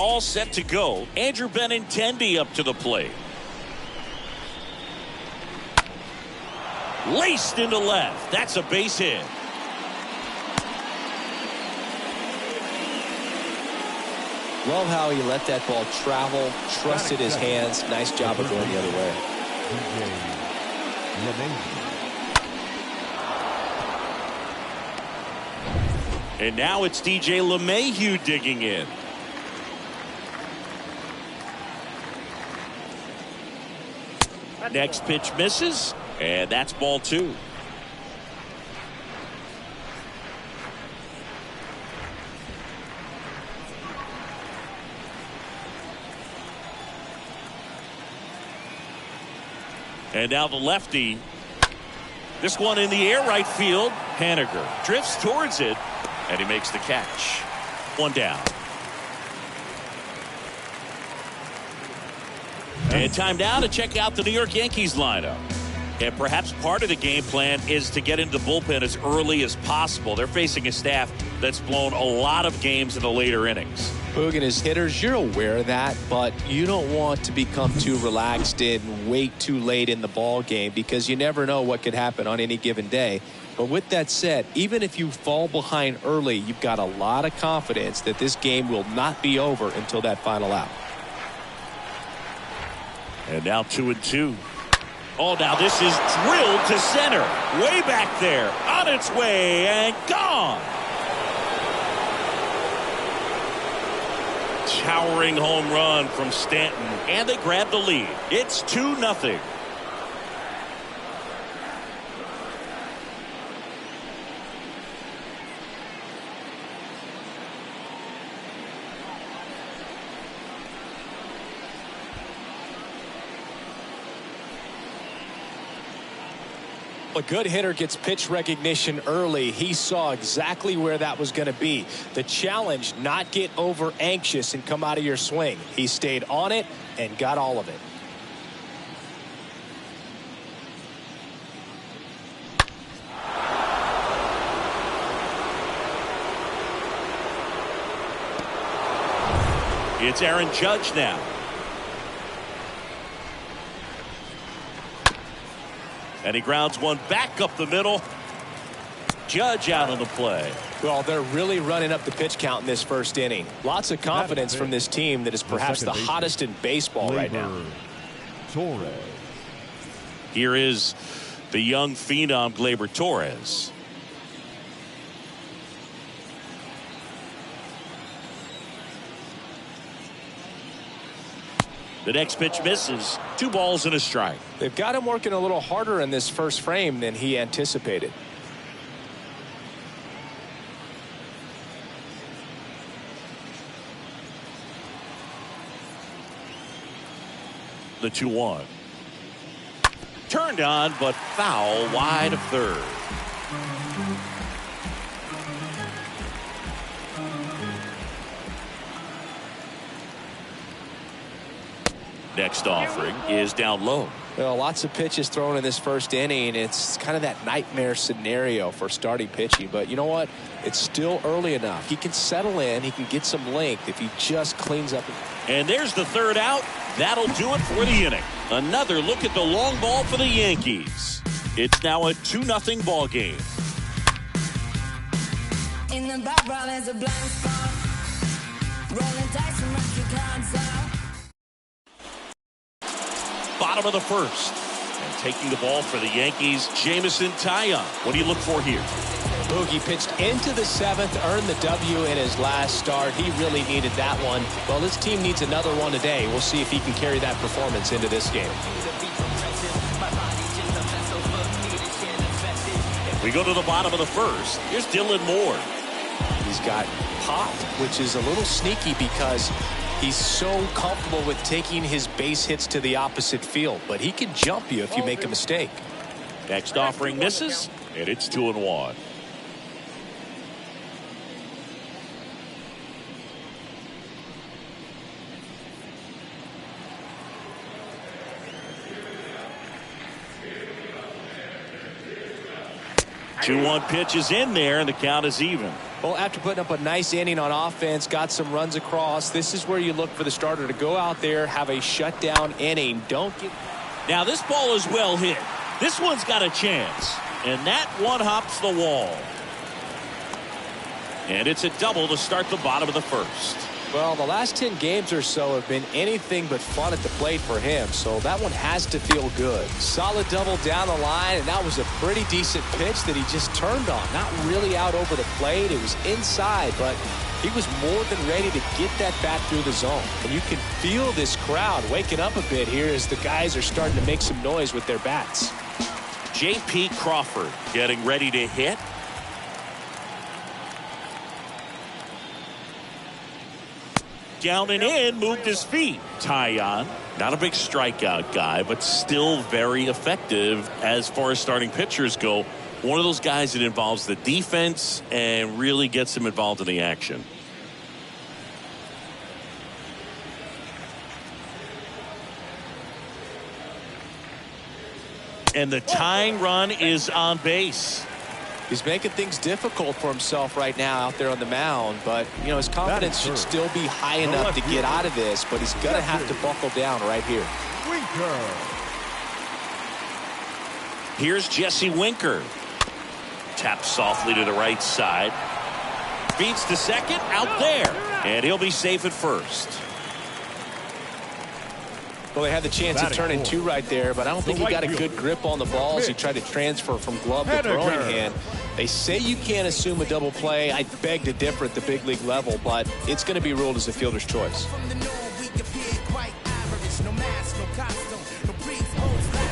all set to go. Andrew Benintendi up to the plate. Laced into left. That's a base hit. Love how he let that ball travel, trusted his hands. Nice job of going the other way. And now it's DJ LeMahieu digging in. Next pitch misses, and that's ball 2. And now the lefty. This one in the air right field. Haniger drifts towards it, and he makes the catch. 1 down. And time now to check out the New York Yankees lineup. And perhaps part of the game plan is to get into the bullpen as early as possible. They're facing a staff that's blown a lot of games in the later innings. Boog and his hitters, you're aware of that, but you don't want to become too relaxed and wait too late in the ball game because you never know what could happen on any given day. But with that said, even if you fall behind early, you've got a lot of confidence that this game will not be over until that final out. And now 2-2. Oh, now this is drilled to center. Way back there. On its way and gone. Towering home run from Stanton. And they grab the lead. It's 2-0. A good hitter gets pitch recognition early. He saw exactly where that was going to be. The challenge, not get over anxious and come out of your swing. He stayed on it and got all of it. It's Aaron Judge now. And he grounds one back up the middle. Judge out on the play. Well, they're really running up the pitch count in this first inning. Lots of confidence from this team that is perhaps the hottest in baseball right now. Here is the young phenom Gleyber Torres. The next pitch misses. 2 balls and a strike. They've got him working a little harder in this first frame than he anticipated. The 2-1. Turned on, but foul wide of third. Next offering is down low. Well, lots of pitches thrown in this first inning. It's kind of that nightmare scenario for starting pitching. But you know what? It's still early enough. He can settle in. He can get some length if he just cleans up. And there's the third out. That'll do it for the inning. Another look at the long ball for the Yankees. It's now a 2-0 ball game. In the background is a blank spot. Rolling dice and mark your cards out. Bottom of the first. And taking the ball for the Yankees, Jameson Taillon. What do you look for here? Boogie pitched into the 7th, earned the W in his last start. He really needed that one. Well, this team needs another one today. We'll see if he can carry that performance into this game. We go to the bottom of the first. Here's Dylan Moore. He's got pop, which is a little sneaky because he's so comfortable with taking his base hits to the opposite field, but he can jump you if you make a mistake. Next offering misses, and it's 2-1. Two-one pitch is in there, and the count is even. Well, after putting up a nice inning on offense, got some runs across, this is where you look for the starter to go out there, have a shutdown inning. Don't get... Now this ball is well hit. This one's got a chance. And that one hops the wall. And it's a double to start the bottom of the first. Well, the last 10 games or so have been anything but fun at the plate for him, so that one has to feel good. Solid double down the line, and that was a pretty decent pitch that he just turned on. Not really out over the plate. It was inside, but he was more than ready to get that bat through the zone. And you can feel this crowd waking up a bit here as the guys are starting to make some noise with their bats. J.P. Crawford getting ready to hit. Down and in, moved his feet. Tyon, not a big strikeout guy, but still very effective as far as starting pitchers go. One of those guys that involves the defense and really gets him involved in the action. And the tying run is on base. He's making things difficult for himself right now out there on the mound, but you know his confidence should still be high enough to get out of this, but he's gonna have to buckle down right here. Here's Jesse Winker. Taps softly to the right side. Feeds to second, out there, and he'll be safe at first. Well, they had the chance to turn in 2 right there, but I don't think he got a good grip on the ball as he tried to transfer from glove to throwing hand. They say you can't assume a double play. I beg to differ at the big league level, but it's going to be ruled as a fielder's choice.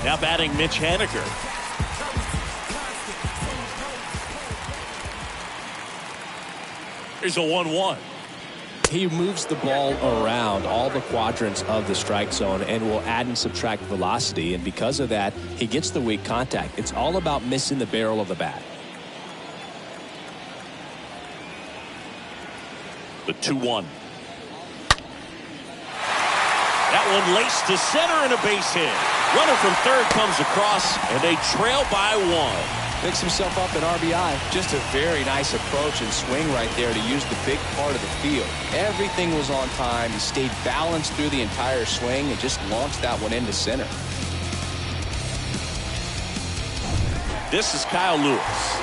Now batting Mitch Haniger. Here's a 1-1. He moves the ball around all the quadrants of the strike zone and will add and subtract velocity, and because of that he gets the weak contact. It's all about missing the barrel of the bat. The 2-1. That one laced to center and a base hit. Runner from third comes across and they trail by 1. Picks himself up an RBI. Just a very nice approach and swing right there to use the big part of the field. Everything was on time. He stayed balanced through the entire swing and just launched that one into center. This is Kyle Lewis.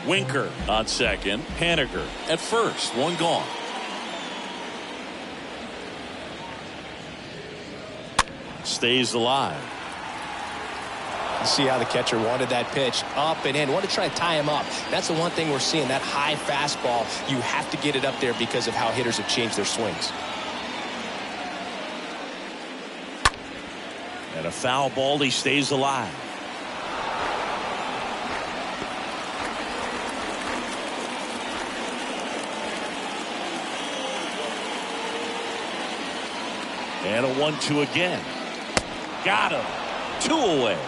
Winker on second. Haniger at first. 1 gone. Stays alive. You see how the catcher wanted that pitch up and in. Wanted to try to tie him up. That's the one thing we're seeing. That high fastball, you have to get it up there because of how hitters have changed their swings. And a foul ball. He stays alive. And a 1-2 again. Got him. 2 away.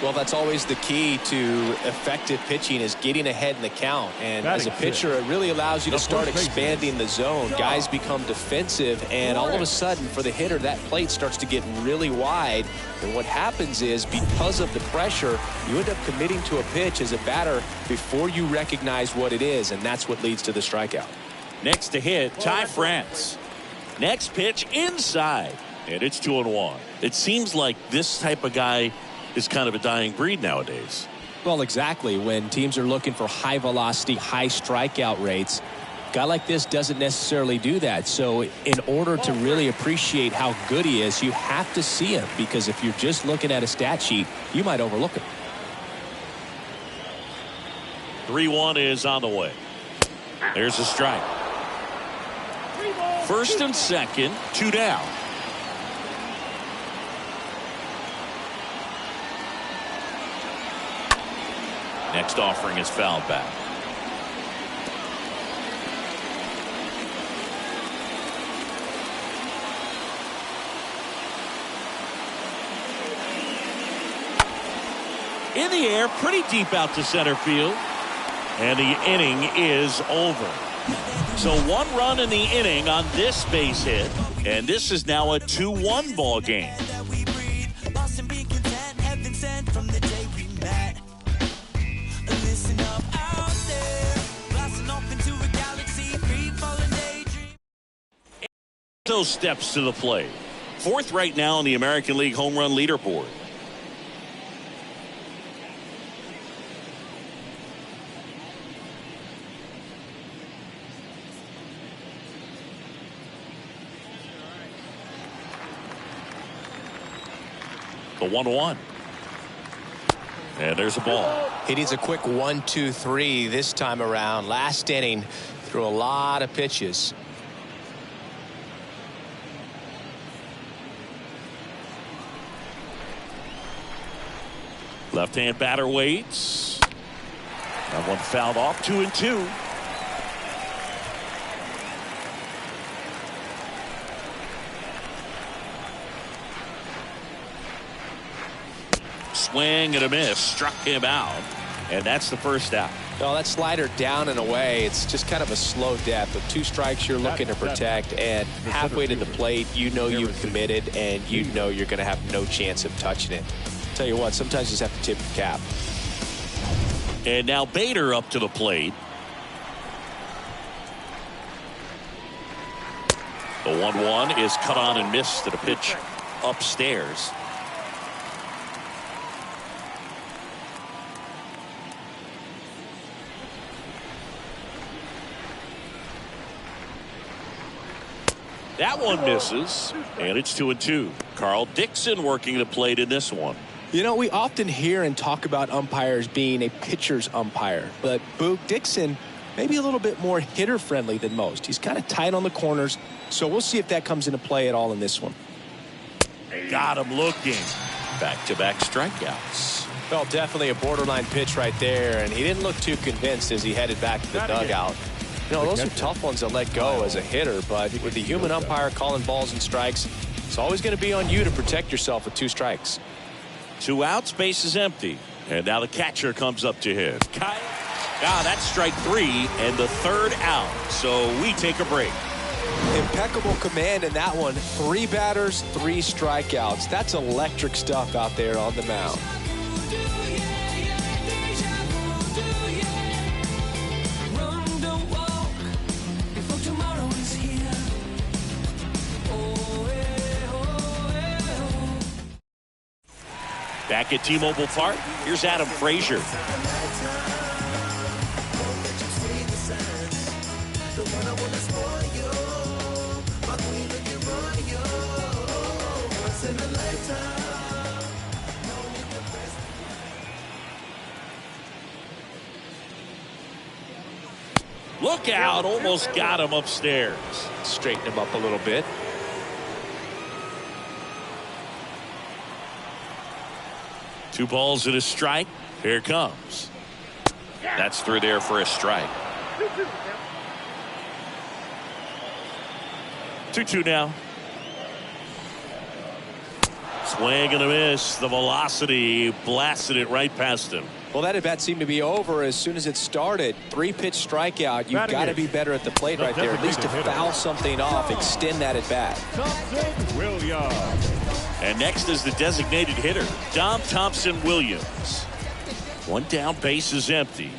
Well, that's always the key to effective pitching, is getting ahead in the count. And as a pitcher, it really allows you to start expanding the zone. Guys become defensive, and all of a sudden, for the hitter, that plate starts to get really wide. And what happens is, because of the pressure, you end up committing to a pitch as a batter before you recognize what it is, and that's what leads to the strikeout. Next to hit, Ty France. Next pitch inside, and it's 2-1. It seems like this type of guy is kind of a dying breed nowadays. Well, exactly. When teams are looking for high velocity, high strikeout rates, a guy like this doesn't necessarily do that. So in order to really appreciate how good he is, you have to see him, because if you're just looking at a stat sheet, you might overlook him. 3-1 is on the way. There's a strike. First and second, 2 down. Next offering is fouled back. In the air, pretty deep out to center field. And the inning is over. So 1 run in the inning on this base hit, and this is now a 2-1 ball game. Those steps to the plate. 4th right now in the American League home run leaderboard. The 1-1. And there's a ball. He needs a quick 1-2-3 this time around. Last inning, threw a lot of pitches. Left-hand batter waits. That one fouled off. 2-2. Swing and a miss. Struck him out. And that's the first out. No, that slider down and away. It's just kind of a slow death. With 2 strikes you're looking to protect, and halfway to the plate you know you've committed and you know you're going to have no chance of touching it. Tell you what, sometimes you just have to tip your cap. And now Bader up to the plate. The 1-1 is cut on and missed at a pitch upstairs. That one misses, and it's 2-2. Carl Dixon working the plate in this one. You know, we often hear and talk about umpires being a pitcher's umpire, but Boog Dixon maybe a little bit more hitter friendly than most. He's kind of tight on the corners, so we'll see if that comes into play at all in this one. Got him looking. Back-to-back strikeouts. Well, definitely a borderline pitch right there, and he didn't look too convinced as he headed back to the dugout. You know, those are tough ones to let go as a hitter, but with the human umpire calling balls and strikes, it's always going to be on you to protect yourself with 2 strikes. 2 outs, base is empty. And now the catcher comes up to hit. That's strike 3 and the 3rd out. So we take a break. Impeccable command in that one. 3 batters, 3 strikeouts. That's electric stuff out there on the mound. Back at T-Mobile Park, here's Adam Frazier. Look out, almost got him upstairs. Straighten him up a little bit. Two balls and a strike. Here it comes. That's through there for a strike. 2-2 now. Swing and a miss. The velocity blasted it right past him. Well, that at bat seemed to be over as soon as it started. 3-pitch strikeout. You've got to be better at the plate right there, at least to foul something off, extend that at bat. And next is the designated hitter, Dom Thompson-Williams. 1 down, base is empty.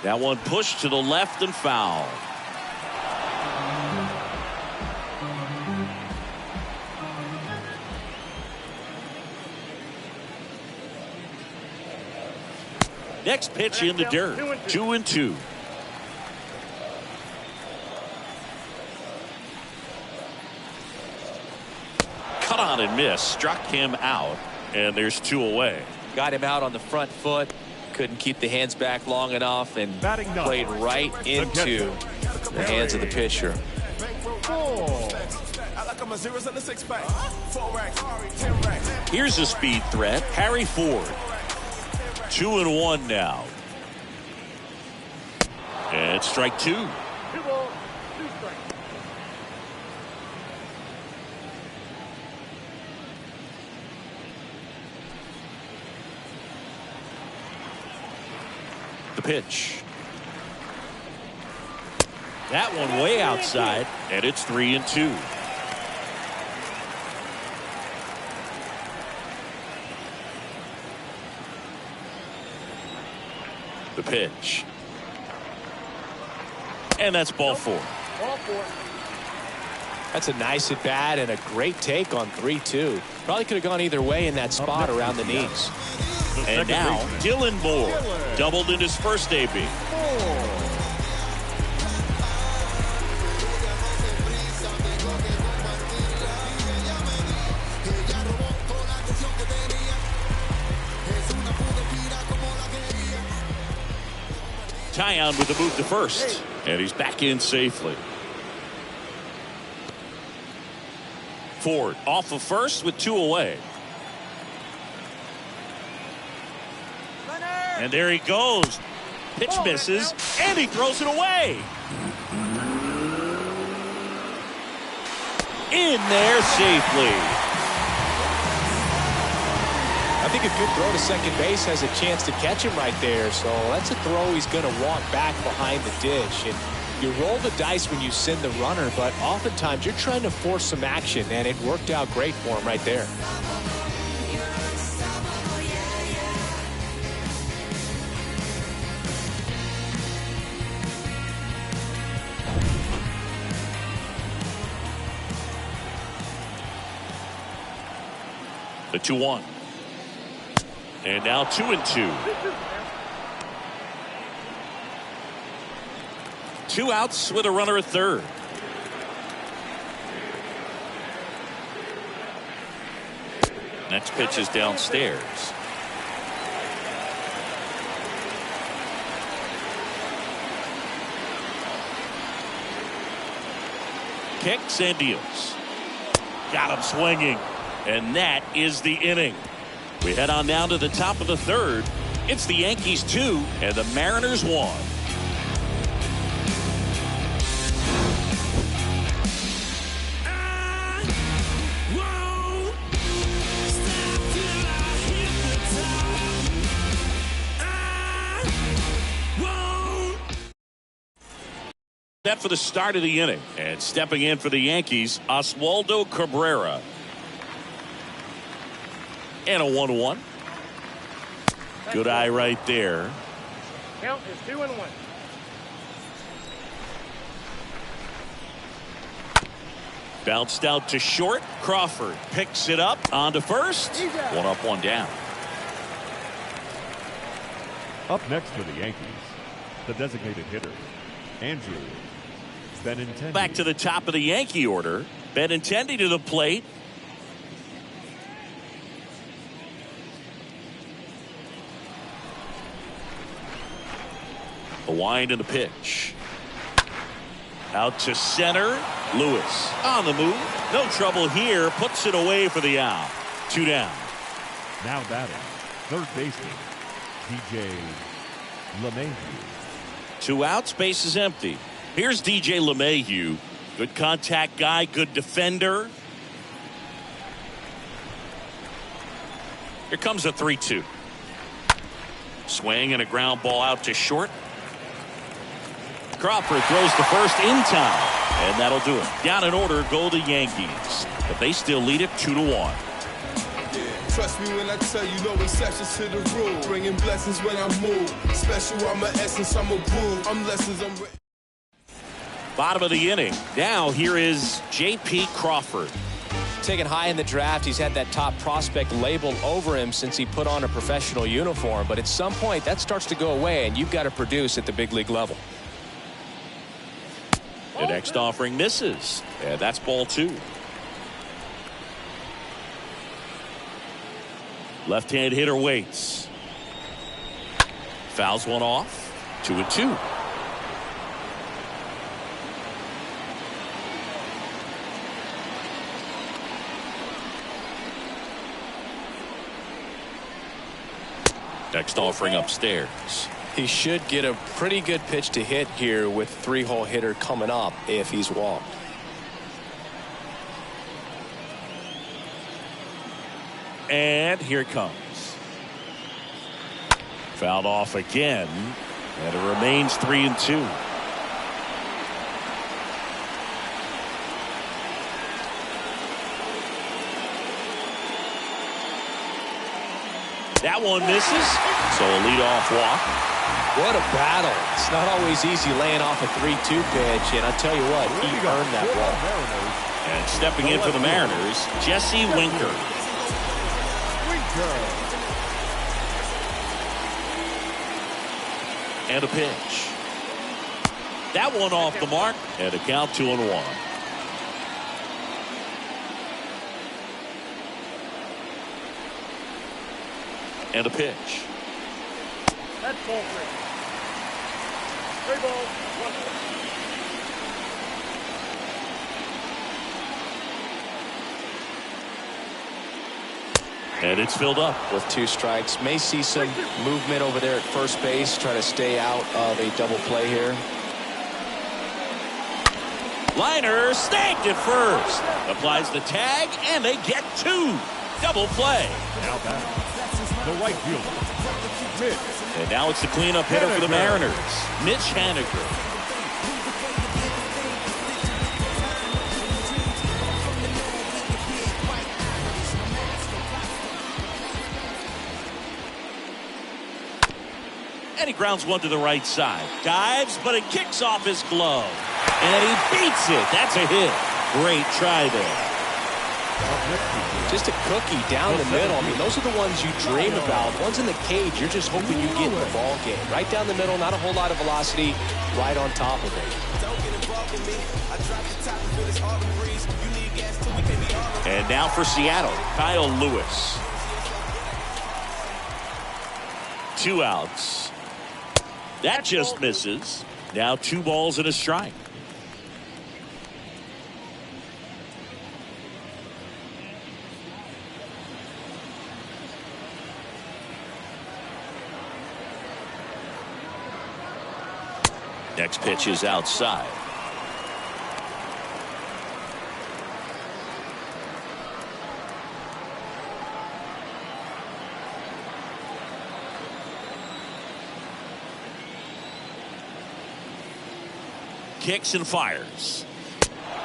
That one pushed to the left and foul. Next pitch in the dirt. 2-2. Cut on and miss. Struck him out. And there's 2 away. Got him out on the front foot. Couldn't keep the hands back long enough and played right into the hands of the pitcher. Here's a speed threat. Harry Ford. 2-1 now. And strike 2. The pitch. That one way outside, and it's 3-2. The pitch. And that's ball 4. That's a nice at bat and a great take on 3-2. Probably could have gone either way in that spot around the knees. And now Dylan Moore doubled in his first AB. Tyon with the move to first, and he's back in safely. Ford off of first with 2 away. And there he goes. Pitch misses, and he throws it away. In there safely. I think a good throw to second base has a chance to catch him right there. So that's a throw he's going to want back behind the dish. And you roll the dice when you send the runner, but oftentimes you're trying to force some action, and it worked out great for him right there. The 2-1. And now 2-2. 2 outs with a runner at third. Next pitch is downstairs. Kicks and deals. Got him swinging. And that is the inning. We head on down to the top of the third. It's the Yankees 2 and the Mariners 1. That for the start of the inning. And stepping in for the Yankees, Oswaldo Cabrera. And a 1-1. Good eye right there. Count is 2-1. Bounced out to short. Crawford picks it up on to first. 1 up, 1 down. Up next for the Yankees, the designated hitter, Andrew Benintendi. Back to the top of the Yankee order. Benintendi to the plate. A wind and a pitch. Out to center. Lewis on the move. No trouble here. Puts it away for the out. 2 down. Now batting, third baseman, DJ LeMahieu. 2 outs. Base is empty. Here's DJ LeMahieu. Good contact guy. Good defender. Here comes a 3-2. Swing and a ground ball out to short. Crawford throws the first in time, and that'll do it. Down in order go the Yankees, but they still lead it 2-1. Trust me when I tell you, no exceptions to the rule. Bringing blessings when I move. Special, I'm an essence, I'm a groove. I'm lessons, I'm ready. Bottom of the inning. Now here is J.P. Crawford. Taken high in the draft, he's had that top prospect labeled over him since he put on a professional uniform. But at some point, that starts to go away, and you've got to produce at the big league level. The next offering misses, and that's ball 2. Left-hand hitter waits. Fouls one off. 2-2. Next offering upstairs. He should get a pretty good pitch to hit here with 3-hole hitter coming up if he's walked. And here it comes. Fouled off again, and it remains 3-2. That one misses, so a leadoff walk. What a battle. It's not always easy laying off a 3-2 pitch, and I'll tell you what, he earned that ball. And stepping in for the Mariners, Jesse Winker. And a pitch. That one off the mark, and a count 2-1. And a pitch. That's ball three. 3 balls, 1 strike. And it's filled up. With 2 strikes. May see some movement over there at first base. Try to stay out of a double play here. Liner snagged at first. Applies the tag, and they get 2. Double play. Now back. The right fielder, Pitt. And now it's the cleanup hitter for the Mariners, Mitch Haniger. And he grounds one to the right side. Dives, but it kicks off his glove. And he beats it. That's a hit. Great try there. Just a cookie down the middle. I mean, those are the ones you dream about. Ones in the cage, you're just hoping you get in the ball game. Right down the middle, not a whole lot of velocity, right on top of it. And now for Seattle, Kyle Lewis. 2 outs. That just misses. Now 2 balls and a strike. Next pitch is outside. Kicks and fires.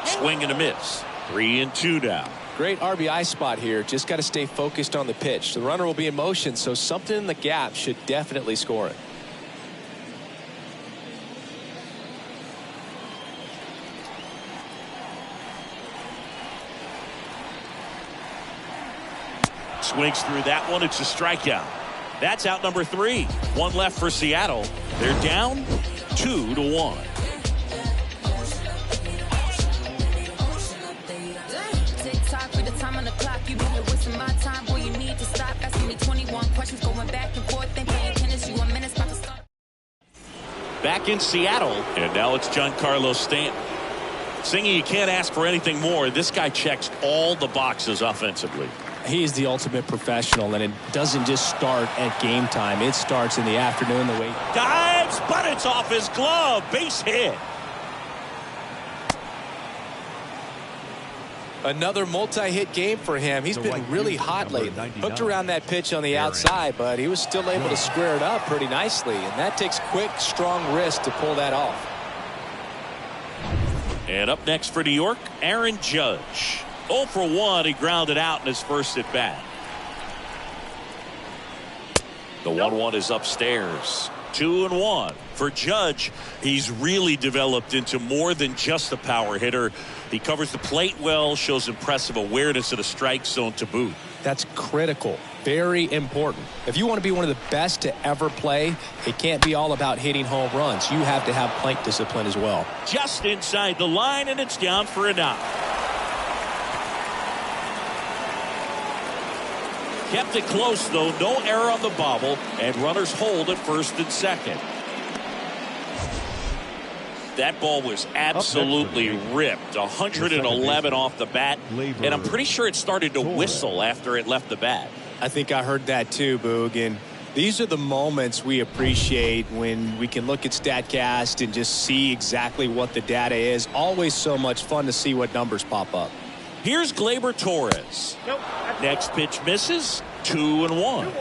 Swing and a miss. 3-2 now. Great RBI spot here. Just got to stay focused on the pitch. The runner will be in motion, so something in the gap should definitely score it. Swings through that one. It's a strikeout. That's out number 3. 1 left for Seattle. They're down 2-1. Tick-tock with the time on the clock. You been here wasting my time. Boy, you need to stop asking me 21 questions. Going back and forth and playing tennis. You a minute's about to start. Back in Seattle. And now it's Giancarlo Stanton. Singy, you can't ask for anything more. This guy checks all the boxes offensively. He is the ultimate professional, and it doesn't just start at game time. It starts in the afternoon. The way Dives, but it's off his glove. Base hit. another multi-hit game for him. He's been really hot lately. Hooked around that pitch on the outside, but he was still able to square it up pretty nicely, and that takes quick, strong wrist to pull that off. And up next for New York, Aaron Judge. 0 for 1, he grounded out in his first at bat. The 1-1 is upstairs. 2-1 for Judge. He's really developed into more than just a power hitter. He covers the plate well, shows impressive awareness of the strike zone to boot. That's critical. Very important. If you want to be one of the best to ever play, it can't be all about hitting home runs. You have to have plate discipline as well. Just inside the line, and it's down for a knock. Kept it close, though. No error on the bobble, and runners hold at first and second. That ball was absolutely ripped. 111 off the bat, and I'm pretty sure it started to whistle after it left the bat. I think I heard that too, Boog. And these are the moments we appreciate when we can look at StatCast and just see exactly what the data is. Always so much fun to see what numbers pop up. Here's Gleyber Torres. Nope. Next pitch misses. 2-1.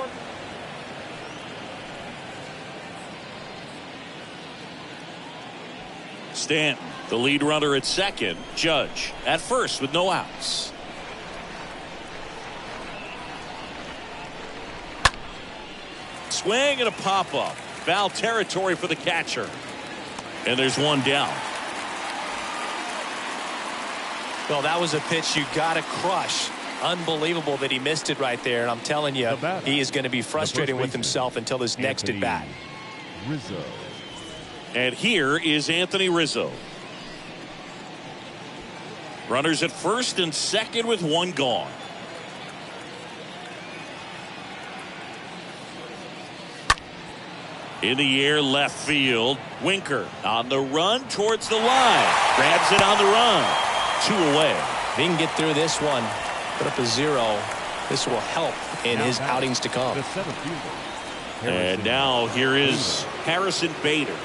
Stanton, the lead runner at second. Judge at first with no outs. swing and a pop-up. Foul territory for the catcher. And there's one down. Well, that was a pitch you got to crush. Unbelievable that he missed it right there. And I'm telling you, he is going to be frustrated with himself until his next at bat. Rizzo. And here is Anthony Rizzo. Runners at first and second with one gone. In the air, left field. Winker on the run towards the line. Grabs it on the run. 2 away. If he can get through this one, put up a 0, this will help in his outings to come. The center fielder. And now here is Harrison Bader.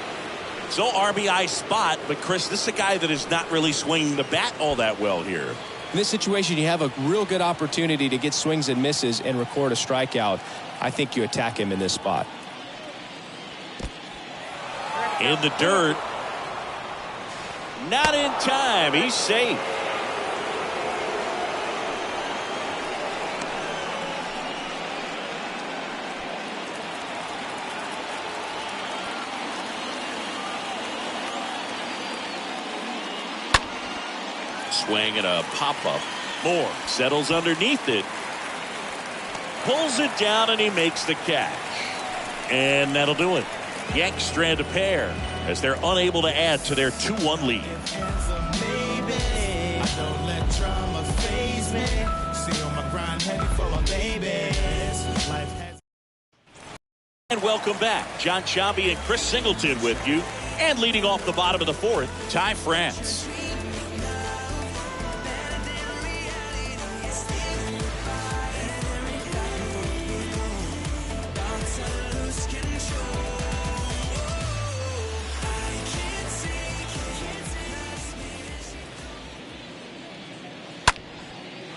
So RBI spot, but Chris, this is a guy that is not really swinging the bat all that well here. In this situation, you have a real good opportunity to get swings and misses and record a strikeout. I think you attack him in this spot. In the dirt. Not in time. He's safe. Swing and a pop-up. Moore settles underneath it. Pulls it down and he makes the catch. And that'll do it. Yanks strand a pair as they're unable to add to their 2-1 lead. And welcome back. John Chambi and Chris Singleton with you. And leading off the bottom of the 4th, Ty France.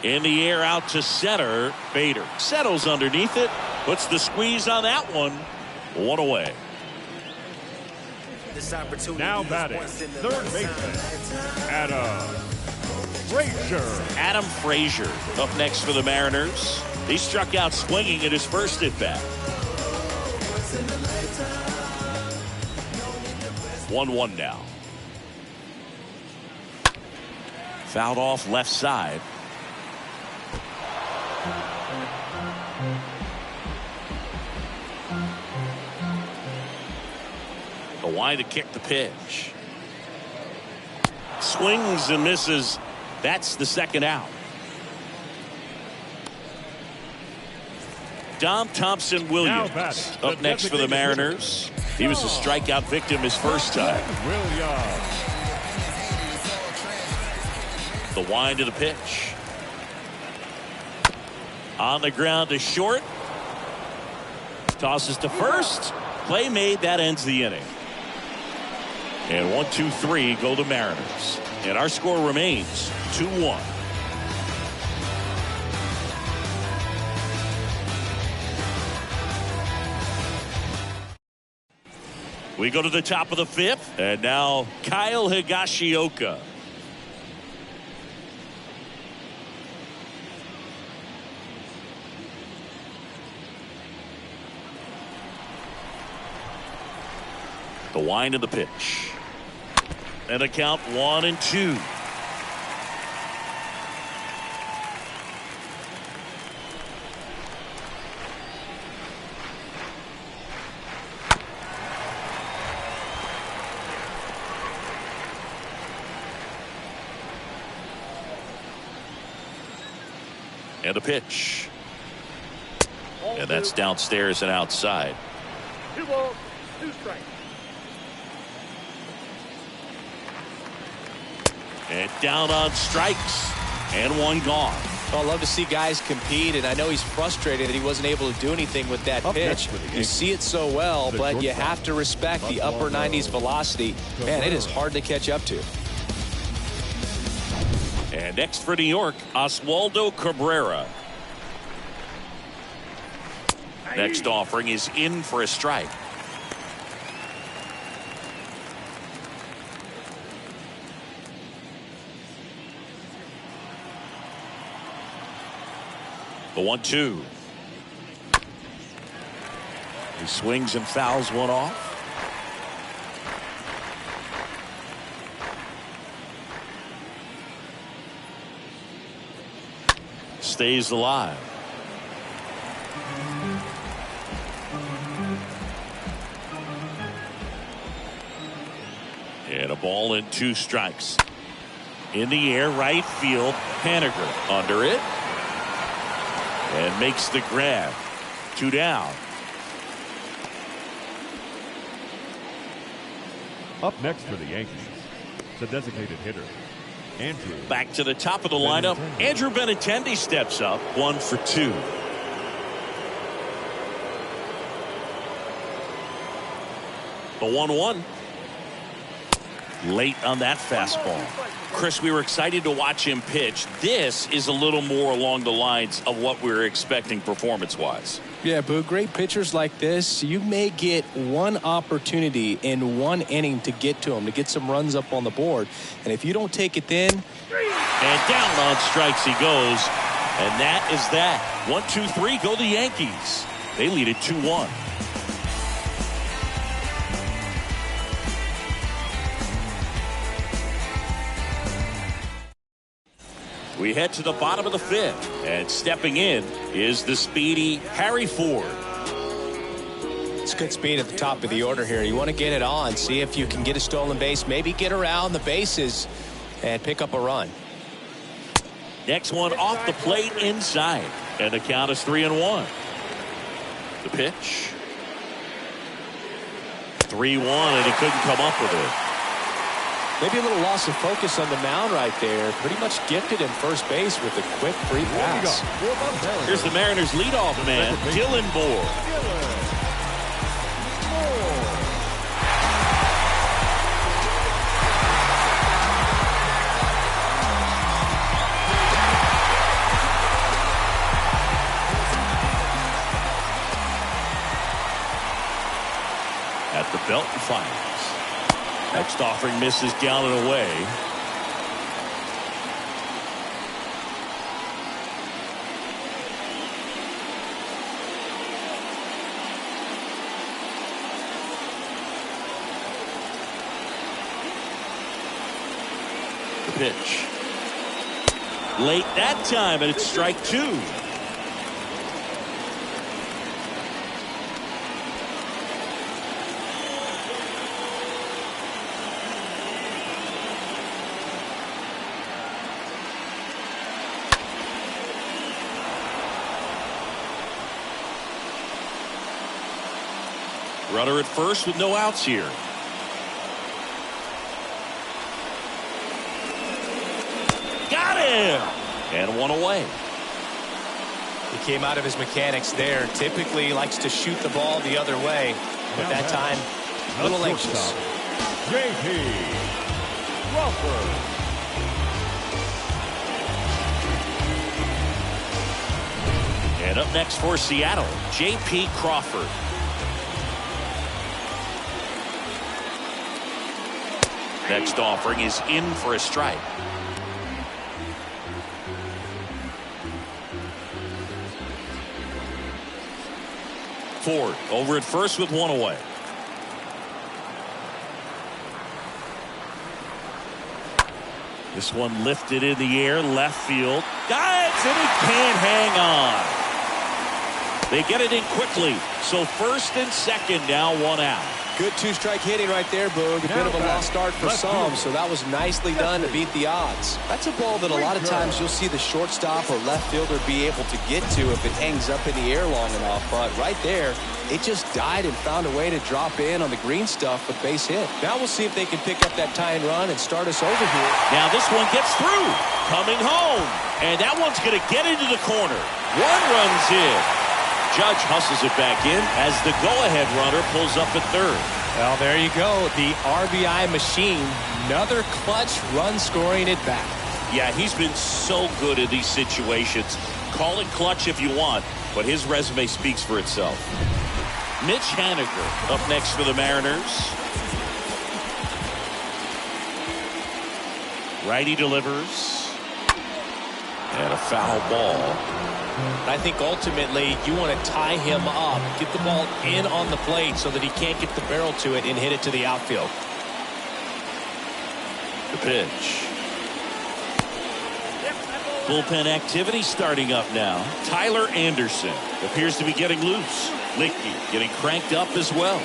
In the air out to center. Bader settles underneath it. Puts the squeeze on that one. 1 away. Now batting, third baseman, Adam Frazier. Adam Frazier up next for the Mariners. He struck out swinging at his first at bat. 1-1 now. Fouled off left side. The wind to kick the pitch. Swings and misses. That's the second out. Dom Thompson Williams up next for the Mariners. He was a strikeout victim his first time. Williams. The wind to the pitch. On the ground to short. Tosses to first. Play made. That ends the inning. And 1-2-3 go the Mariners. And our score remains 2-1. We go to the top of the 5th. And now Kyle Higashioka. The wind of the pitch. And a count 1-2. And a pitch. And that's downstairs and outside. 2 balls, 2 strikes. And down on strikes. And 1 gone. Well, I love to see guys compete, and I know he's frustrated that he wasn't able to do anything with that pitch. You see it so well, but you have to respect the upper 90s velocity. Man, it is hard to catch up to. And next for New York, Oswaldo Cabrera. Next offering is in for a strike. The 1-2. He swings and fouls one off. Stays alive. And a ball and 2 strikes. In the air, right field. Haniger under it. And makes the grab. 2 down. Up next for the Yankees, the designated hitter, Andrew. Back to the top of the lineup. Andrew Benintendi steps up. 1 for 2. The 1-1. Late on that fastball. Chris, we were excited to watch him pitch. This is a little more along the lines of what we were expecting performance-wise. Yeah, Boo, great pitchers like this, you may get one opportunity in one inning to get to them, to get some runs up on the board. And if you don't take it then. And down on strikes he goes. And that is that. 1, 2, 3, go the Yankees. They lead it 2-1. We head to the bottom of the 5th, and stepping in is the speedy Harry Ford. It's good speed at the top of the order here. You want to get it on, see if you can get a stolen base, maybe get around the bases and pick up a run. Next one off the plate inside, and the count is 3-1. The pitch. 3-1, and he couldn't come up with it. Maybe a little loss of focus on the mound right there. Pretty much gifted in first base with a quick free pass. Here's the Mariners leadoff man, Dylan Moore. At the belt and fires. Next offering misses down and away. The pitch. Late that time, and it's strike 2. Runner at first with no outs here. Got him! And 1 away. He came out of his mechanics there. Typically likes to shoot the ball the other way. But that time, a little anxious. J.P. Crawford. And up next for Seattle, J.P. Crawford. Next offering is in for a strike. Ford over at first with 1 away. This one lifted in the air, left field. Got it, and he can't hang on. They get it in quickly. So first and second, now 1 out. Good 2-strike hitting right there, Boog. A bit of a lost start for some, so that was nicely done to beat the odds. That's a ball that a lot of times you'll see the shortstop or left fielder be able to get to if it hangs up in the air long enough. But right there, it just died and found a way to drop in on the green stuff with base hit. Now we'll see if they can pick up that tying run and start us over here. Now this one gets through. Coming home. And that one's going to get into the corner. 1 runs in. Judge hustles it back in as the go-ahead runner pulls up at third. Well, there you go. The RBI machine. Another clutch run scoring at bat. Yeah, he's been so good in these situations. Call it clutch if you want, but his resume speaks for itself. Mitch Haniger up next for the Mariners. Righty delivers. And a foul ball. I think ultimately you want to tie him up, get the ball in on the plate so that he can't get the barrel to it and hit it to the outfield. The pitch. Bullpen activity starting up now. Tyler Anderson appears to be getting loose. Licky getting cranked up as well.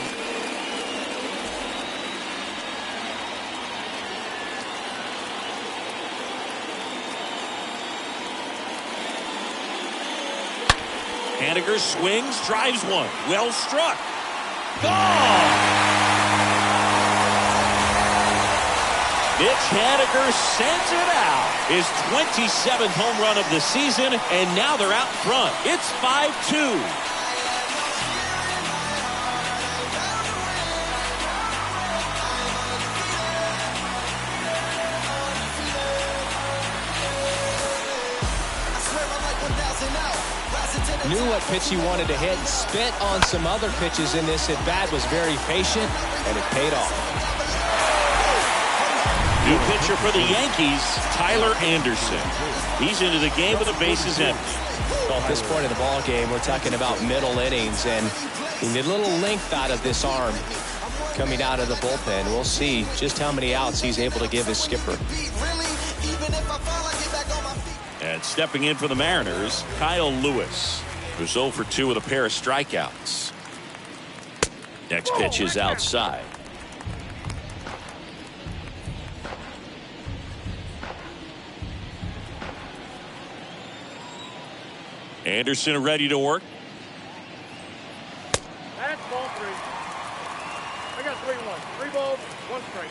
Haniger swings, drives one. Well struck. Gone! Mitch Haniger sends it out. His 27th home run of the season, and now they're out front. It's 5-2. Knew what pitch he wanted to hit, spit on some other pitches in this at bat, was very patient, and it paid off. New pitcher for the Yankees, Tyler Anderson. He's into the game with the bases empty. Well, at this point in the ball game, we're talking about middle innings, and he need a little length out of this arm coming out of the bullpen. We'll see just how many outs he's able to give his skipper. And stepping in for the Mariners, Kyle Lewis, who's 0 for 2 with a pair of strikeouts. Next pitch is outside. Anderson ready to work. That's ball 3. I got 3-1. 3 balls, 1 strike.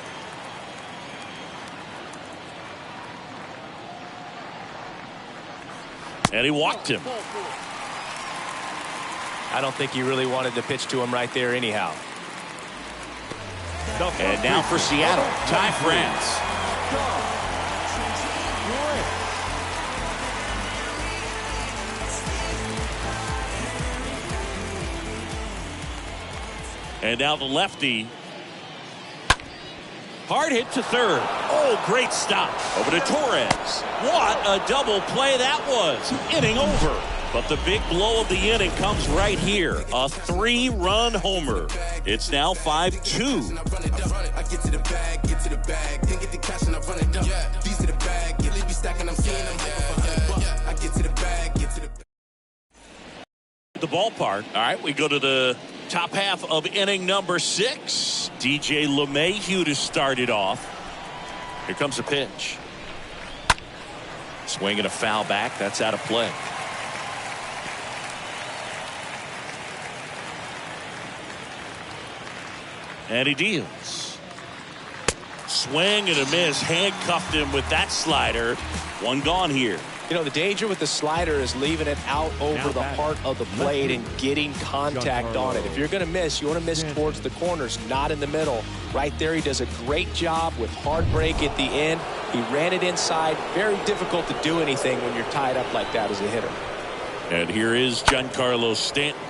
And he walked him. I don't think he really wanted to pitch to him right there anyhow. And now for Seattle, Ty France. And now the lefty. Hard hit to third. Oh, great stop. Over to Torres. What a double play that was. Inning over. But the big blow of the inning comes right here. A 3-run homer. It's now 5-2. The ballpark. All right, we go to the top half of inning number 6. DJ LeMahieu to start it off. Here comes a pitch. Swing and a foul back. That's out of play. And he deals. Swing and a miss. Handcuffed him with that slider. One gone here. You know, the danger with the slider is leaving it out over the heart of the plate and getting contact on it. If you're going to miss, you want to miss towards the corners, not in the middle. Right there, he does a great job with hard break at the end. He ran it inside. Very difficult to do anything when you're tied up like that as a hitter. And here is Giancarlo Stanton.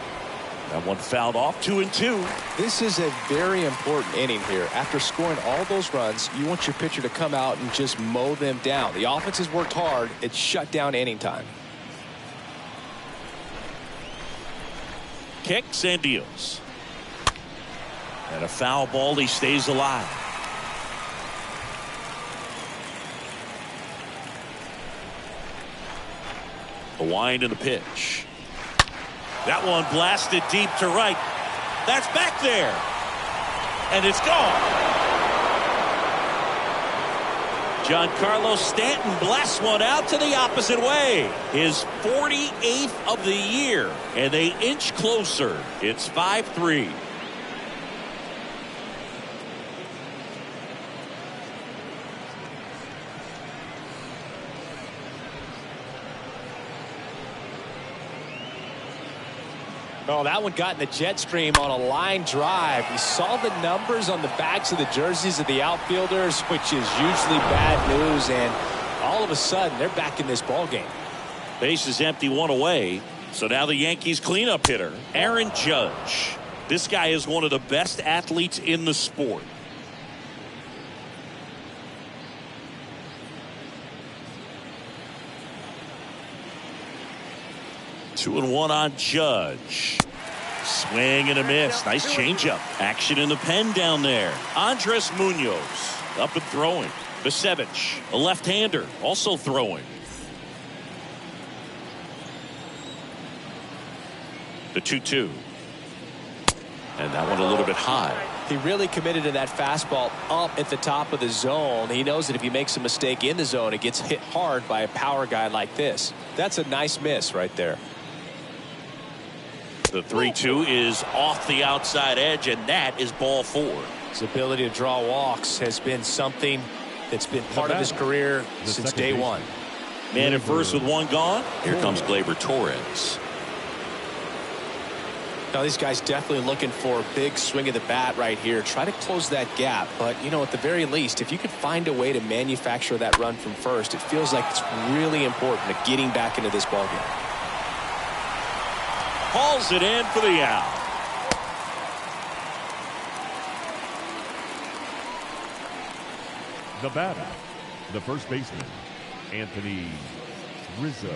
That one fouled off. 2-2. This is a very important inning here. After scoring all those runs, you want your pitcher to come out and just mow them down. The offense has worked hard. It's shut down inning time. Kicks and deals. And a foul ball. He stays alive. The wind and the pitch. That one blasted deep to right. That's back there. And it's gone. Giancarlo Stanton blasts one out to the opposite way. His 48th of the year. And they inch closer. It's 5-3. Oh, that one got in the jet stream on a line drive. We saw the numbers on the backs of the jerseys of the outfielders, which is usually bad news, and all of a sudden they're back in this ball game. Base is empty, one away. So now the Yankees cleanup hitter, Aaron Judge. This guy is one of the best athletes in the sport. 2-1 on Judge. Swing and a miss. Nice changeup. Action in the pen down there. Andres Munoz up and throwing. Bisevich, a left-hander, also throwing. The 2-2. And that one a little bit high. He really committed to that fastball up at the top of the zone. He knows that if he makes a mistake in the zone, it gets hit hard by a power guy like this. That's a nice miss right there. The 3-2 is off the outside edge, and that is ball 4. His ability to draw walks has been something that's been part of his career since day one. Man at first with one gone. Here comes Gleyber Torres. Now these guys definitely looking for a big swing of the bat right here. Try to close that gap. But, you know, at the very least, if you could find a way to manufacture that run from first, it feels like it's really important to getting back into this ballgame. Hauls it in for the out. The batter, the first baseman, Anthony Rizzo.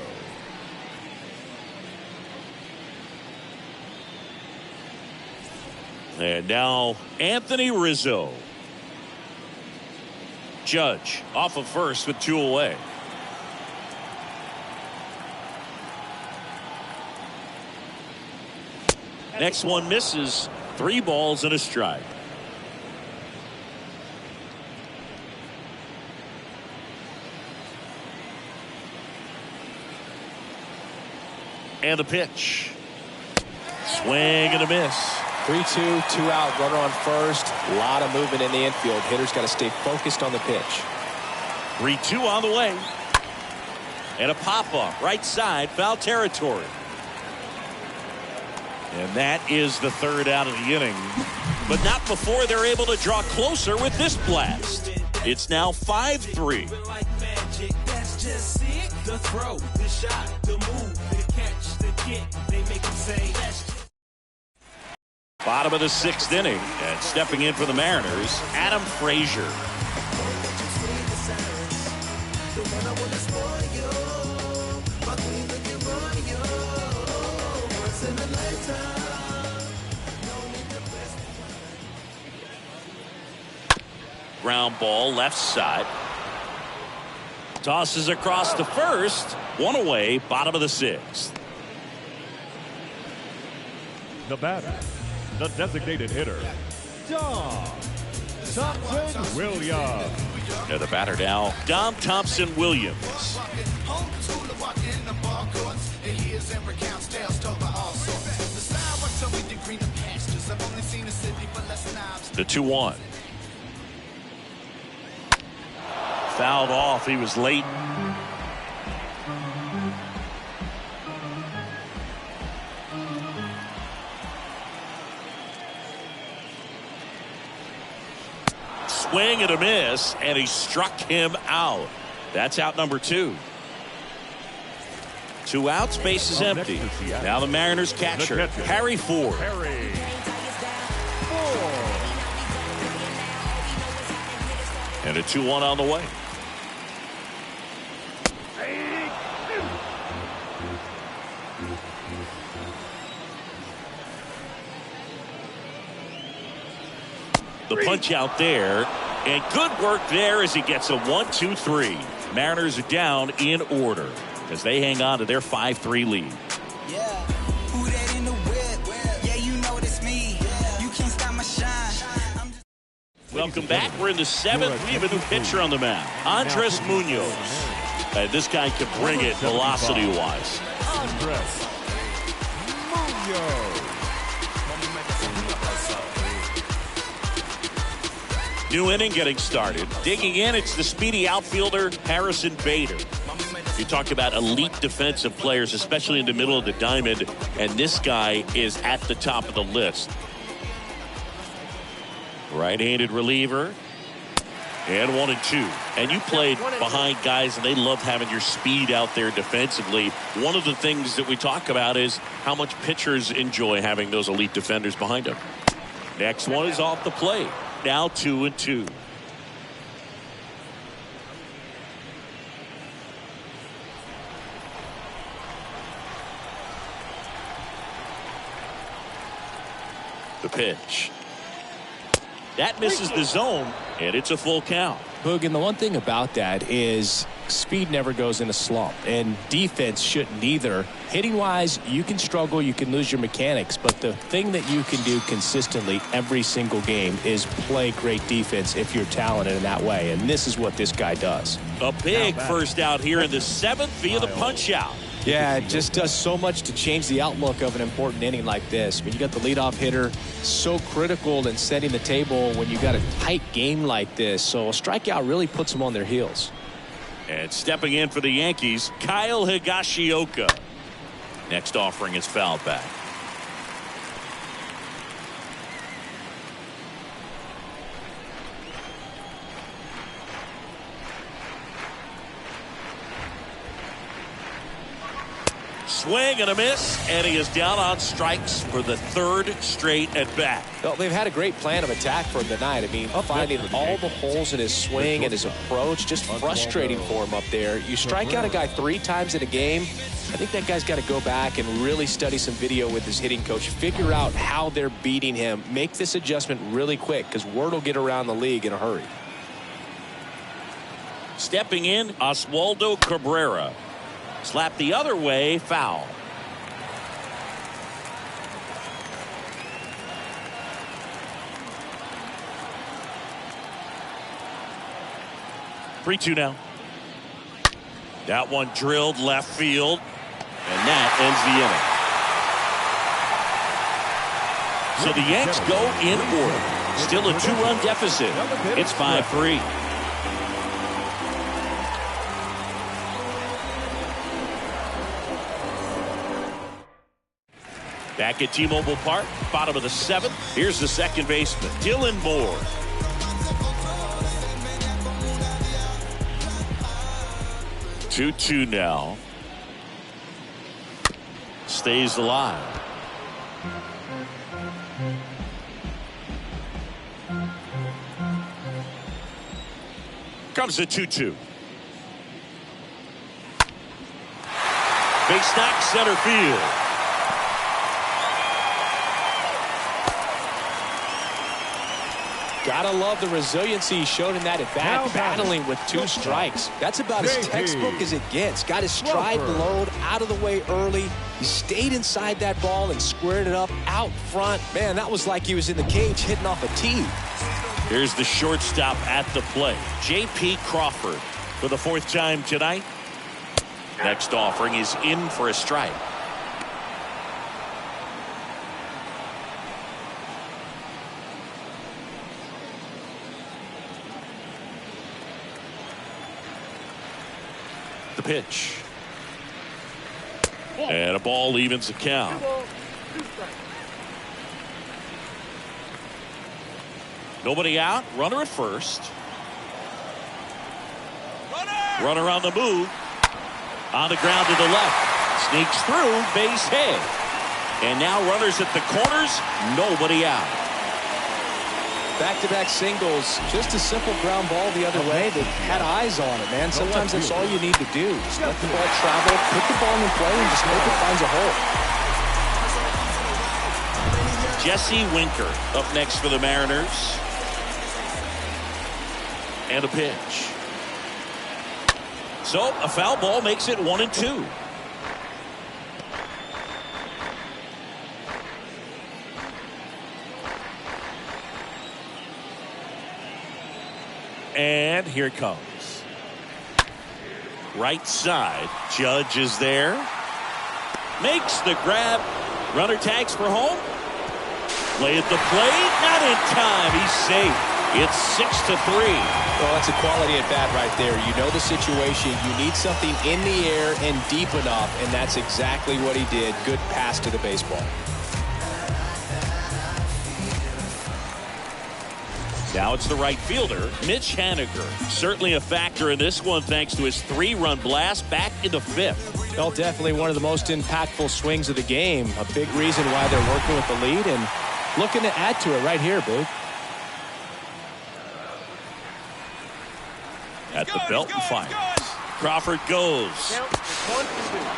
And now Anthony Rizzo. Judge off of first with 2 away. Next one misses. 3 balls and a strike. And the pitch. Swing and a miss. 3-2, 2 out, runner on first. A lot of movement in the infield. Hitter's got to stay focused on the pitch. 3-2 on the way. And a pop-up right side, foul territory. And that is the 3rd out of the inning. But not before they're able to draw closer with this blast. It's now 5-3. Bottom of the 6th inning, and stepping in for the Mariners, Adam Frazier. Ground ball left side. Tosses across to first. 1 away, bottom of the 6th. The batter, the designated hitter, Dom Thompson Williams. And the batter now, Dom Thompson Williams. The 2-1. Fouled off. He was late. Swing and a miss, and he struck him out. That's out number 2. 2 outs, base is empty. Now the Mariners catcher, Harry Ford. And a 2-1 on the way. The punch out there, and good work there as he gets a 1-2-3. Mariners are down in order as they hang on to their 5-3 lead. Yeah, who that in the whip? Yeah, you know it's me. You can't stop my shine. Welcome back. We're in the 7th. We have a new pitcher on the mound, Andres Munoz. This guy can bring it velocity-wise. Andres Munoz. New inning getting started. Digging in, it's the speedy outfielder, Harrison Bader. You talk about elite defensive players, especially in the middle of the diamond, and this guy is at the top of the list. Right-handed reliever. And 1-2. And you played behind guys, and they love having your speed out there defensively. One of the things that we talk about is how much pitchers enjoy having those elite defenders behind them. Next one is off the plate. Now 2-2. The pitch. That misses the zone, and it's a full count. Boog, and the one thing about that is speed never goes in a slump, and defense shouldn't either. Hitting-wise, you can struggle, you can lose your mechanics, but the thing that you can do consistently every single game is play great defense if you're talented in that way, and this is what this guy does. A big first out here in the 7th via the punch-out. Yeah, it just does so much to change the outlook of an important inning like this. I mean, you got the leadoff hitter, so critical in setting the table when you got a tight game like this. So a strikeout really puts them on their heels. And stepping in for the Yankees, Kyle Higashioka. Next offering is fouled back. Swing and a miss, and he is down on strikes for the 3rd straight at bat. Well, they've had a great plan of attack for him tonight. I mean, finding all the holes in his swing and his approach, just frustrating for him up there. You strike out a guy 3 times in a game, I think that guy's got to go back and really study some video with his hitting coach, figure out how they're beating him, make this adjustment really quick, because word will get around the league in a hurry. Stepping in, Oswaldo Cabrera. Slap the other way, foul. Three-two now. That one drilled left field, and that ends the inning. So the Yanks go in order. Still a 2-run deficit. It's 5-3. Back at T-Mobile Park, bottom of the 7th. Here's the second baseman, Dylan Moore. Two now. Stays alive. Comes the 2-2. Big knock center field. Gotta love the resiliency he showed in that at bat, battling with 2 strikes. That's about as textbook as it gets. Got his stride load out of the way early. He stayed inside that ball and squared it up out front. Man, that was like he was in the cage hitting off a tee. Here's the shortstop at the plate, J.P. Crawford, for the 4th time tonight. Next offering is in for a strike. The pitch. And a ball evens the count. Nobody out. Runner at first. Runner on the move. On the ground to the left. Sneaks through. Base hit. And now runners at the corners. Nobody out. Back-to-back singles, just a simple ground ball the other way. They had eyes on it, man. Sometimes that's all you need to do. Just let the ball travel, put the ball in play, and just hope it finds a hole. Jesse Winker up next for the Mariners. And a pitch. So a foul ball makes it 1-2. And here it comes. Right side. Judge is there. Makes the grab. Runner tags for home. Play at the plate. Not in time. He's safe. It's 6-3. Well, that's a quality at bat right there. You know the situation. You need something in the air and deep enough, and that's exactly what he did. Good pass to the baseball. Now it's the right fielder, Mitch Haniger. Certainly a factor in this one thanks to his 3-run blast back in the 5th. Well, definitely one of the most impactful swings of the game. A big reason why they're working with the lead and looking to add to it right here, Boog. At the belt and fires. Crawford goes.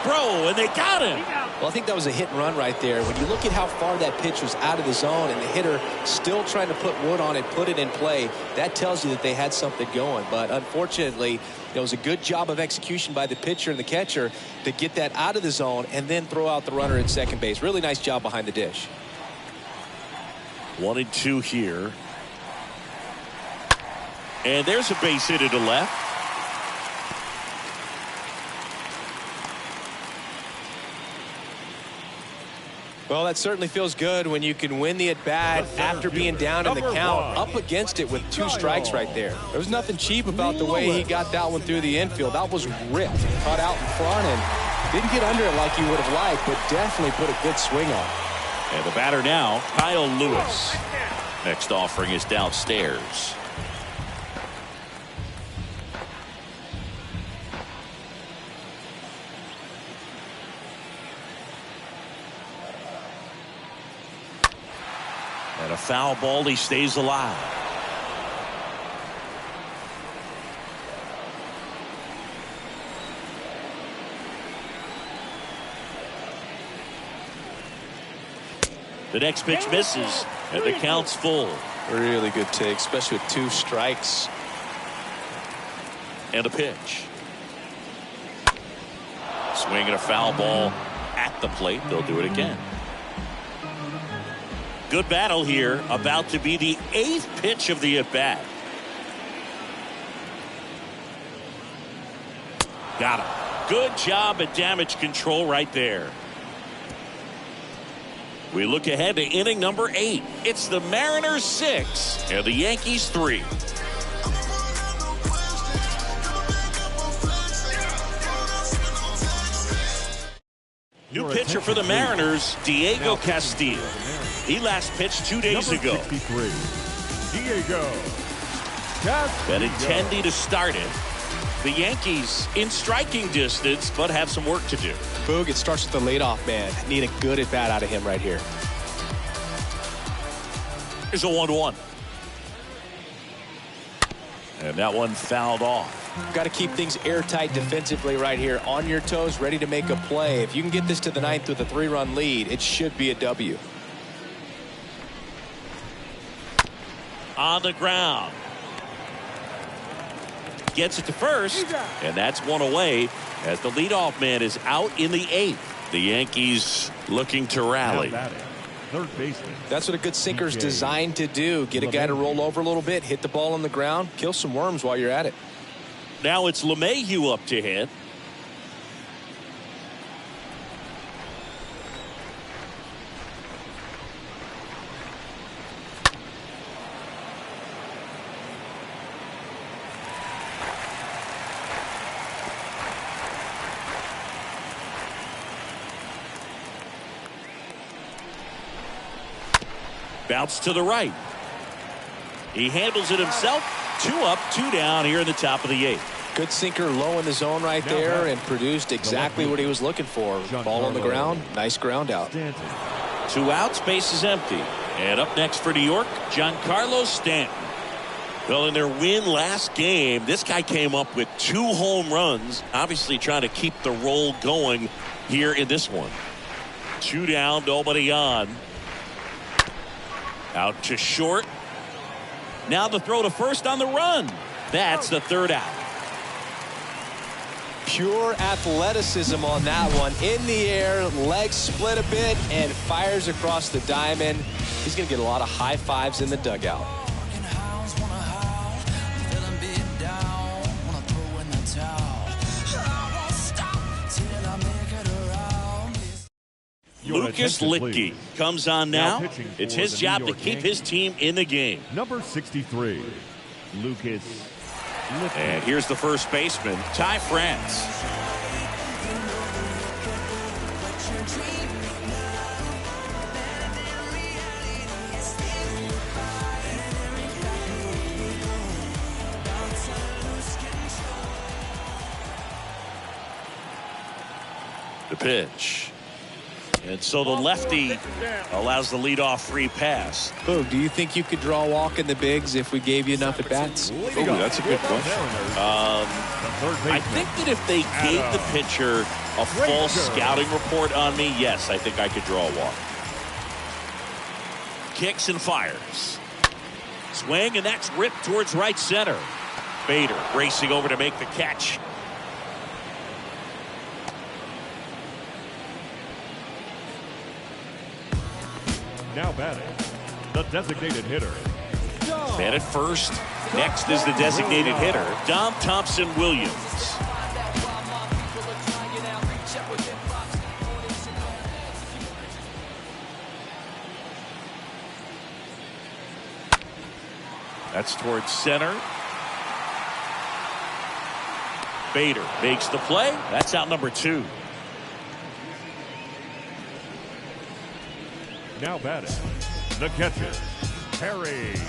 Throw, and they got him. Well, I think that was a hit and run right there. When you look at how far that pitch was out of the zone and the hitter still trying to put wood on it, put it in play, that tells you that they had something going. But unfortunately, it was a good job of execution by the pitcher and the catcher to get that out of the zone and then throw out the runner at second base. Really nice job behind the dish. 1-2 here. And there's a base hit to left. Well, that certainly feels good when you can win the at-bat after being down in the count, up against it with 2 strikes right there. There was nothing cheap about the way he got that one through the infield. That was ripped, caught out in front, and didn't get under it like he would have liked, but definitely put a good swing on. And the batter now, Kyle Lewis. Next offering is downstairs. And a foul ball, he stays alive. The next pitch misses, and the count's full. Really good take, especially with 2 strikes. And a pitch. Swing and a foul ball at the plate. They'll do it again. Good battle here, about to be the 8th pitch of the at-bat. Got him. Good job at damage control right there. We look ahead to inning number 8. It's the Mariners 6 and the Yankees 3. New pitcher for the Mariners, Diego Castillo. He last pitched 2 days ago. Number 63, Diego Castillo. Benintendi to start it. The Yankees in striking distance, but have some work to do. Boog, it starts with the leadoff man. Need a good at-bat out of him right here. Here's a 1-1. And that one fouled off. Got to keep things airtight defensively right here. On your toes, ready to make a play. If you can get this to the 9th with a 3-run lead, it should be a W. On the ground. Gets it to first, and that's one away as the leadoff man is out in the 8th. The Yankees looking to rally. Third baseman. That's what a good sinker's designed to do. Get a guy to roll over a little bit, hit the ball on the ground, kill some worms while you're at it. Now it's LeMahieu up to hit. Bounce to the right. He handles it himself. 2 up, 2 down here in the top of the 8th. Good sinker low in the zone right there and produced exactly what he was looking for. Ball on the ground. Nice ground out. 2 outs, base is empty. And up next for New York, Giancarlo Stanton. Well, in their win last game, this guy came up with 2 home runs. Obviously trying to keep the roll going here in this one. 2 down, nobody on. Out to short. Now the throw to first on the run. That's the 3rd out. Pure athleticism on that one. In the air, legs split a bit, and fires across the diamond. He's going to get a lot of high fives in the dugout. Lucas Litke comes on now. It's his job to keep his team in the game. Number 63, Lucas Litke. And here's the first baseman, Ty France. The pitch. And so the lefty allows the leadoff free pass. Boog, do you think you could draw a walk in the bigs if we gave you enough at bats? Ooh, that's a good question. I think that if they gave the pitcher a full scouting report on me, yes, I think I could draw a walk. Kicks and fires. Swing, and that's ripped towards right center. Bader racing over to make the catch. Now batting, the designated hitter. Man at first. Next is the designated hitter, Dom Thompson-Williams. That's towards center. Bader makes the play. That's out number 2. Now batting, the catcher, Harry.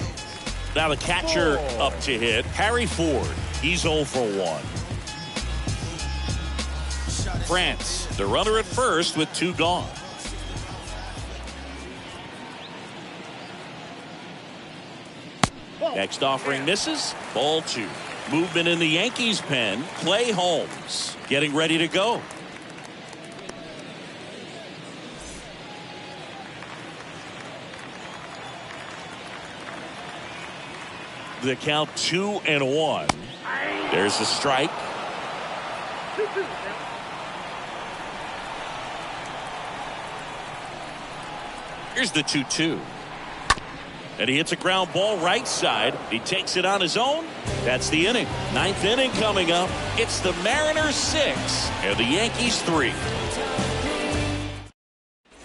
Now the catcher up to hit, Harry Ford. He's 0 for 1. France, the runner at first with 2 gone. Next offering misses. Ball 2. Movement in the Yankees pen. Clay Holmes getting ready to go. The count 2-1. There's a strike. Here's the 2-2. And he hits a ground ball right side. He takes it on his own. That's the inning. 9th inning coming up. It's the Mariners 6 and the Yankees 3.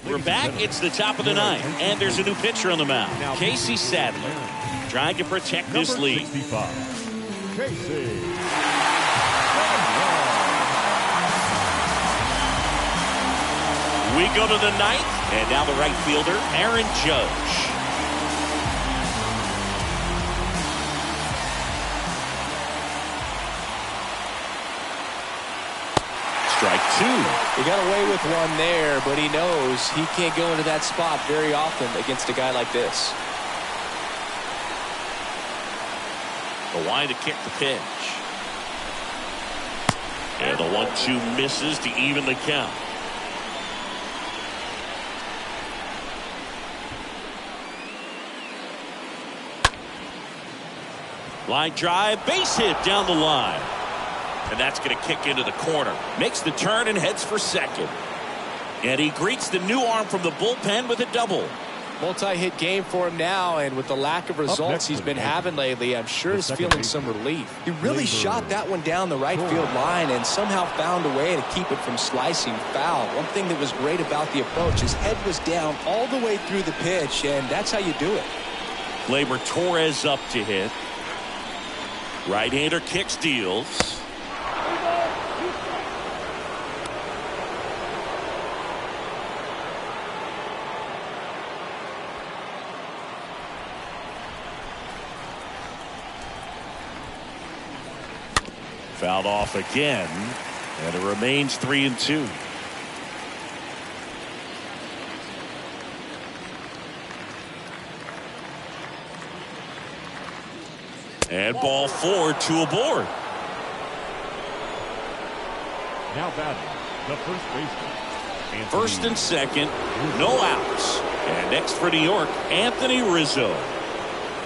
We're back. It's the top of the 9th. And there's a new pitcher on the mound. Casey Sadler trying to protect this lead. 65, Casey. We go to the 9th. And now the right fielder, Aaron Judge. Strike 2. He got away with one there, but he knows he can't go into that spot very often against a guy like this. The line to kick the pitch. And the 1-2 misses to even the count. Line drive, base hit down the line. And that's going to kick into the corner. Makes the turn and heads for second. And he greets the new arm from the bullpen with a double. Multi-hit game for him now, and with the lack of results he's been having lately, I'm sure he's feeling some relief. He really shot that one down the right field line and somehow found a way to keep it from slicing foul. One thing that was great about the approach, his head was down all the way through the pitch, and that's how you do it. Gleyber Torres up to hit. Right-hander kicks, deals. Fouled off again, and it remains 3-2. And ball 4, 2 aboard. Now batting, the first baseman. First and second, no outs. And next for New York, Anthony Rizzo.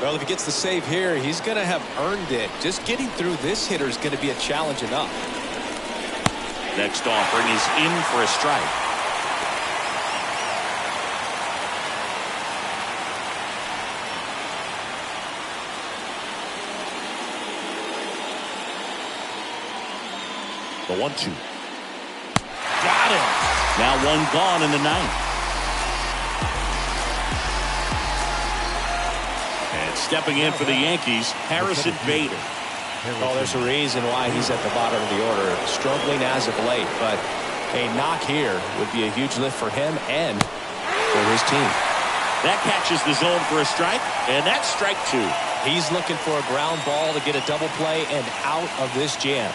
Well, if he gets the save here, he's going to have earned it. Just getting through this hitter is going to be a challenge enough. Next offering is in for a strike. The 1-2. Got him. Now 1 gone in the 9th. And stepping in for the Yankees, Harrison Bader. Oh, there's a reason why he's at the bottom of the order. Struggling as of late, but a knock here would be a huge lift for him and for his team. That catches the zone for a strike, and that's strike 2. He's looking for a ground ball to get a double play and out of this jam.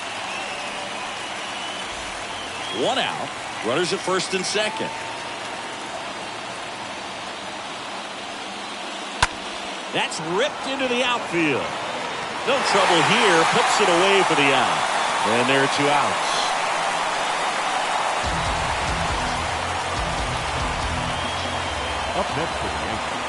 1 out. Runners at first and second. That's ripped into the outfield. No trouble here. Puts it away for the out. And there are 2 outs. Up next for the Yankees,